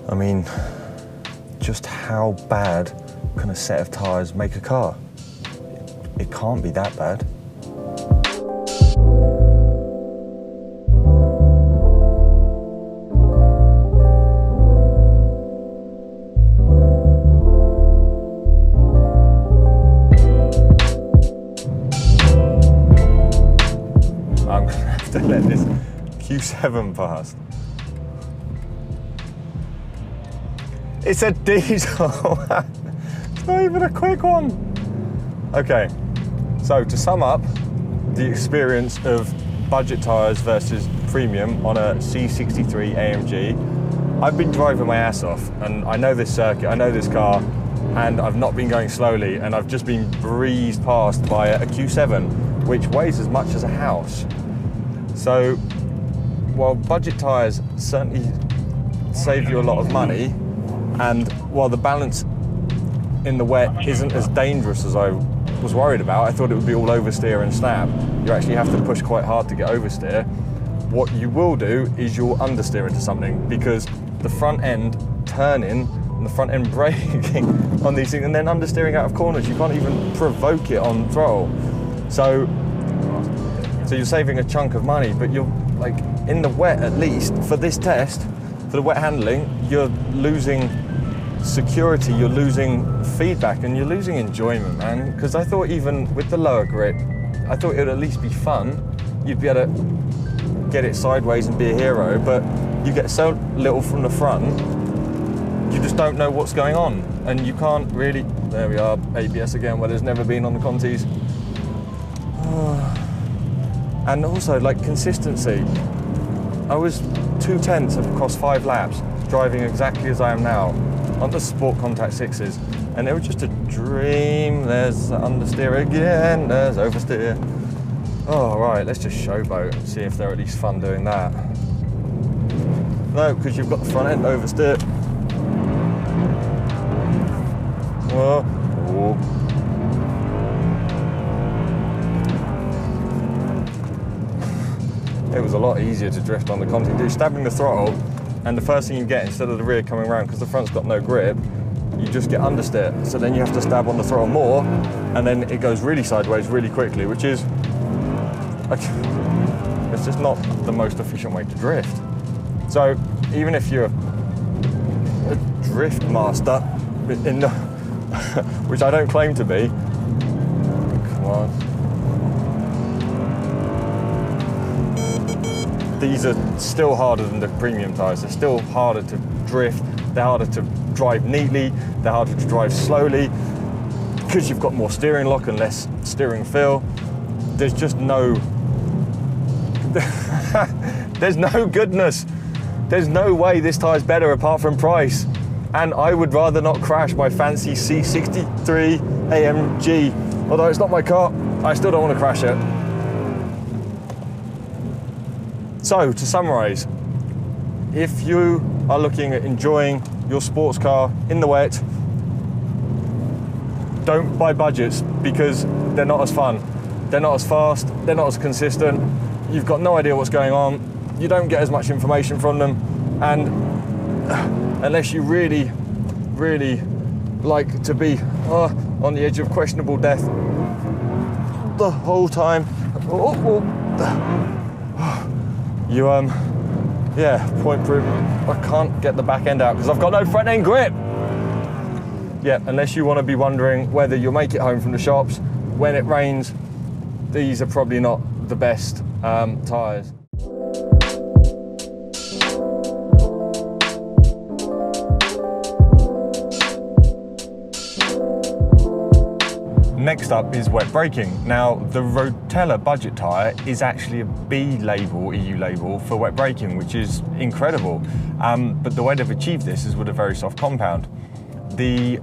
I mean, just how bad can a set of tyres make a car? It can't be that bad. I'm gonna have to let this Q7 pass. It's a diesel. It's not even a quick one. Okay, so to sum up the experience of budget tyres versus premium on a C63 AMG, I've been driving my ass off, and I know this circuit, I know this car, and I've not been going slowly, and I've just been breezed past by a Q7, which weighs as much as a house. So while budget tyres certainly save you a lot of money, and while the balance in the wet isn't as dangerous as I was worried about, I thought it would be all oversteer and snap. You actually have to push quite hard to get oversteer. What you will do is you'll understeer into something, because the front end turning and the front end braking on these things and then understeering out of corners, you can't even provoke it on throttle. So you're saving a chunk of money, but you're like in the wet, at least for this test, for the wet handling, you're losing security, you're losing feedback, and you're losing enjoyment, man. Because I thought even with the lower grip, I thought it would at least be fun. You'd be able to get it sideways and be a hero, but you get so little from the front, you just don't know what's going on. And you can't really, there we are, ABS again, where there's never been on the Contis. And also, like, consistency. I was 2/10 across 5 laps, driving exactly as I am now, on the Sport Contact 6s, and they were just a dream. There's understeer again, there's oversteer. Oh, right, let's just showboat and see if they're at least fun doing that. No, because you've got the front end oversteer. Whoa. Oh. It was a lot easier to drift on the Conti. You're stabbing the throttle, and the first thing you get, instead of the rear coming around, because the front's got no grip, you just get understeer. So then you have to stab on the throttle more, and then it goes really sideways really quickly, which is, like, it's just not the most efficient way to drift. So even if you're a drift master, in the, which I don't claim to be, come on. These are still harder than the premium tyres. They're still harder to drift, they're harder to drive neatly, they're harder to drive slowly, because you've got more steering lock and less steering feel. There's just no, there's no goodness. There's no way this tyre's better apart from price. And I would rather not crash my fancy C63 AMG. Although it's not my car, I still don't want to crash it. So, to summarise, if you are looking at enjoying your sports car in the wet, don't buy budgets, because they're not as fun. They're not as fast, they're not as consistent, you've got no idea what's going on, you don't get as much information from them, and unless you really, really like to be on the edge of questionable death the whole time, you, yeah, point proof. I can't get the back end out because I've got no front end grip. Yeah, unless you want to be wondering whether you'll make it home from the shops when it rains, these are probably not the best tyres. Next up is wet braking. Now, the Rotalla budget tyre is actually a B label, EU label for wet braking, which is incredible. But the way they've achieved this is with a very soft compound. The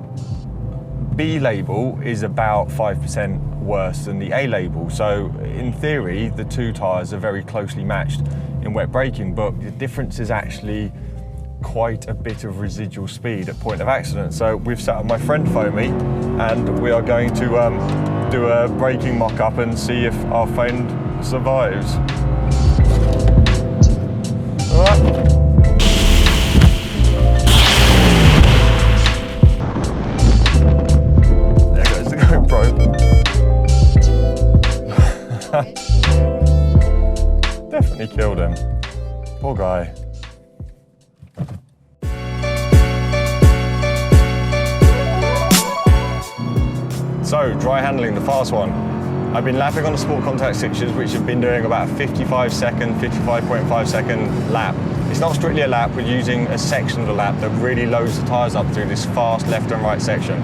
B label is about 5% worse than the A label. So in theory, the two tyres are very closely matched in wet braking, but the difference is actually quite a bit of residual speed at point of accident. So we've sat on my friend Foamy, and we are going to do a braking mock-up and see if our friend survives. dry. So, dry handling, the fast one. I've been lapping on the Sport Contact 6s, which have been doing about 55.5 second lap. It's not strictly a lap, we're using a section of the lap that really loads the tyres up through this fast left and right section.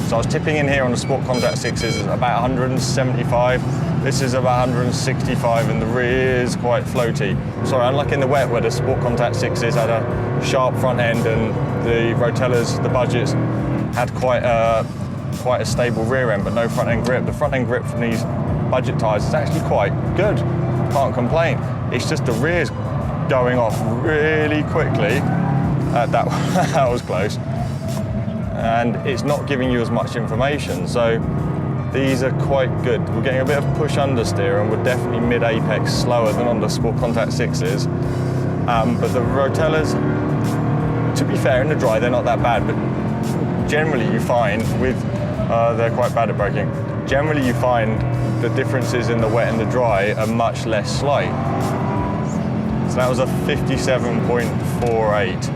So I was tipping in here on the Sport Contact 6s at about 175. This is about 165 and the rear is quite floaty. Sorry, unlike in the wet where the Sport Contact 6s had a sharp front end and the Rotellas, the budgets, had quite a stable rear end but no front end grip. The front end grip from these budget tyres is actually quite good, can't complain. It's just the rear's going off really quickly. That was close. And it's not giving you as much information. So these are quite good. We're getting a bit of push understeer and we're definitely mid-apex slower than on the Sport Contact 6s. But the Rotellas, to be fair, in the dry, they're not that bad, but generally you find with, they're quite bad at braking. Generally you find the differences in the wet and the dry are much less slight. So that was a 57.48.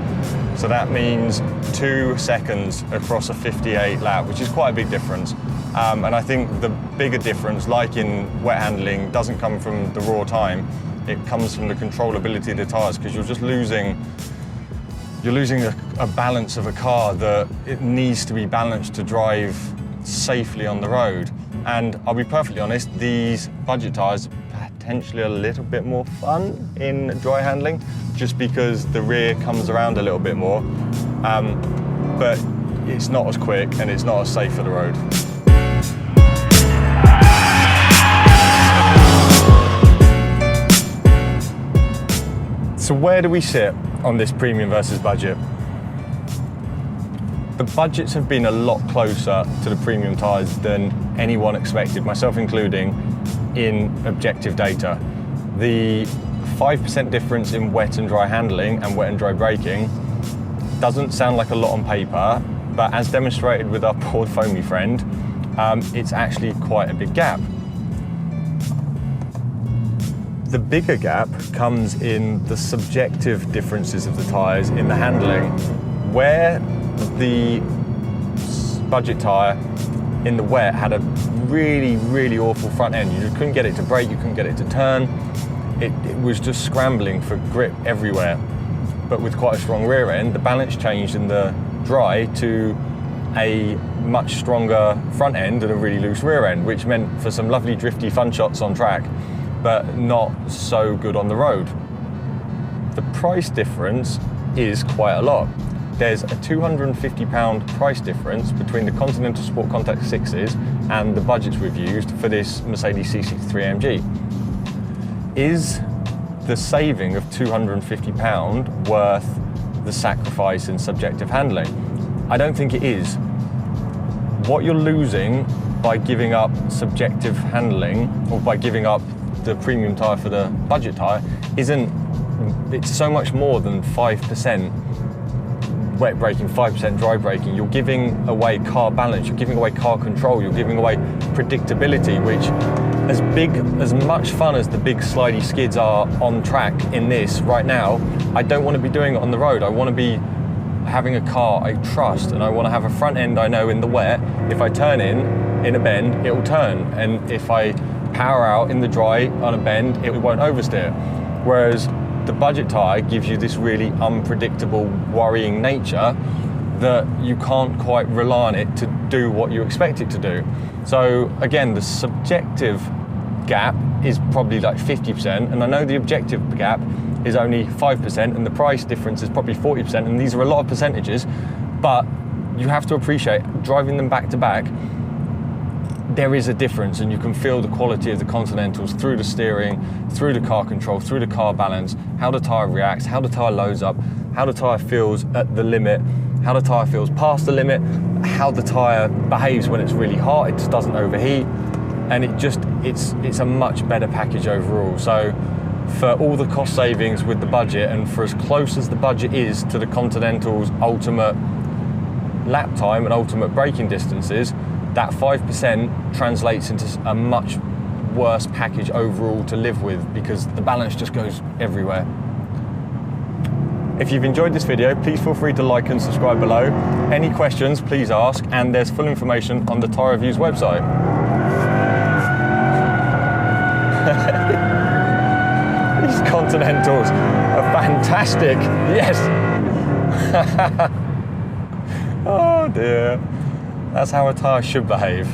So that means 2 seconds across a 58 lap, which is quite a big difference. And I think the bigger difference, like in wet handling, doesn't come from the raw time. It comes from the controllability of the tyres, because you're losing a balance of a car that it needs to be balanced to drive safely on the road. And I'll be perfectly honest, these budget tyres are potentially a little bit more fun in dry handling, just because the rear comes around a little bit more, but it's not as quick and it's not as safe for the road. So where do we sit on this premium versus budget? The budgets have been a lot closer to the premium tyres than anyone expected, myself including, in objective data. The 5% difference in wet and dry handling and wet and dry braking doesn't sound like a lot on paper, but as demonstrated with our poured foamy friend, it's actually quite a big gap. The bigger gap comes in the subjective differences of the tyres in the handling, where the budget tyre in the wet had a really, really awful front end. You just couldn't get it to brake, you couldn't get it to turn. It was just scrambling for grip everywhere. But with quite a strong rear end, the balance changed in the dry to a much stronger front end and a really loose rear end, which meant for some lovely drifty fun shots on track, but not so good on the road. The price difference is quite a lot. There's a £250 price difference between the Continental Sport Contact 6s and the budgets we've used for this Mercedes C63 AMG. Is the saving of £250 worth the sacrifice in subjective handling? I don't think it is. What you're losing by giving up subjective handling, or by giving up the premium tyre for the budget tyre, it's so much more than 5% wet braking, 5% dry braking. You're giving away car balance, you're giving away car control, you're giving away predictability, which, as much fun as the big slidey skids are on track in this right now, I don't want to be doing it on the road. I want to be having a car I trust, and I want to have a front end I know in the wet, if I turn in a bend, it will turn, and if I power out in the dry on a bend, it won't oversteer. Whereas the budget tyre gives you this really unpredictable, worrying nature that you can't quite rely on it to do what you expect it to do. So again, the subjective gap is probably like 50%, and I know the objective gap is only 5%, and the price difference is probably 40%, and these are a lot of percentages, but you have to appreciate, driving them back to back, there is a difference, and you can feel the quality of the Continentals through the steering, through the car control, through the car balance, how the tyre reacts, how the tyre loads up, how the tyre feels at the limit, how the tyre feels past the limit, how the tyre behaves when it's really hot, it just doesn't overheat, and it's a much better package overall. So for all the cost savings with the budget, and for as close as the budget is to the Continental's ultimate lap time and ultimate braking distances, that 5% translates into a much worse package overall to live with, because the balance just goes everywhere. If you've enjoyed this video, please feel free to like and subscribe below. Any questions, please ask, and there's full information on the Tyre Reviews website. These Continentals are fantastic, yes! Oh dear, that's how a tyre should behave.